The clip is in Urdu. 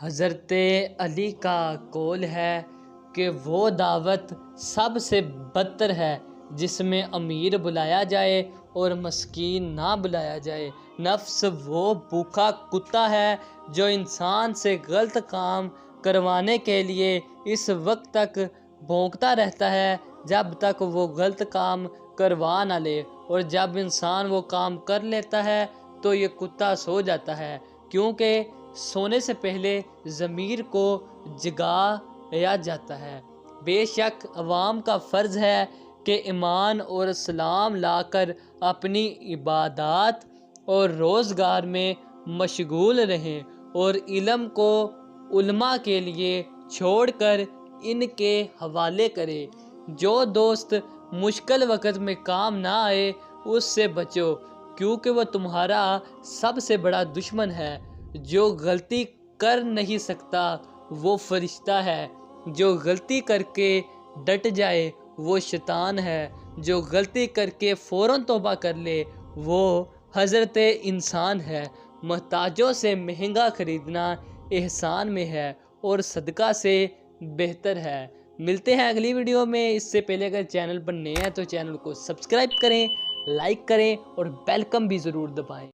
حضرت علی کا قول ہے کہ وہ دعوت سب سے بدتر ہے جس میں امیر بلایا جائے اور مسکین نہ بلایا جائے۔ نفس وہ بھوکا کتا ہے جو انسان سے غلط کام کروانے کے لیے اس وقت تک بھونکتا رہتا ہے جب تک وہ غلط کام کروا نہ لے، اور جب انسان وہ کام کر لیتا ہے تو یہ کتا سو جاتا ہے، کیونکہ سونے سے پہلے ضمیر کو جگایا جاتا ہے۔ بے شک عوام کا فرض ہے کہ ایمان اور اسلام لا کر اپنی عبادات اور روزگار میں مشغول رہیں اور علم کو علماء کے لیے چھوڑ کر ان کے حوالے کریں۔ جو دوست مشکل وقت میں کام نہ آئے اس سے بچو، کیونکہ وہ تمہارا سب سے بڑا دشمن ہے۔ جو غلطی کر نہیں سکتا وہ فرشتہ ہے، جو غلطی کر کے ڈٹ جائے وہ شیطان ہے، جو غلطی کر کے فوراً توبہ کر لے وہ حضرت انسان ہے۔ محتاجوں سے مہنگا خریدنا احسان میں ہے اور صدقہ سے بہتر ہے۔ ملتے ہیں اگلی ویڈیو میں۔ اس سے پہلے اگر چینل پر نئے ہیں تو چینل کو سبسکرائب کریں، لائک کریں اور بیل آئیکن بھی ضرور دبائیں۔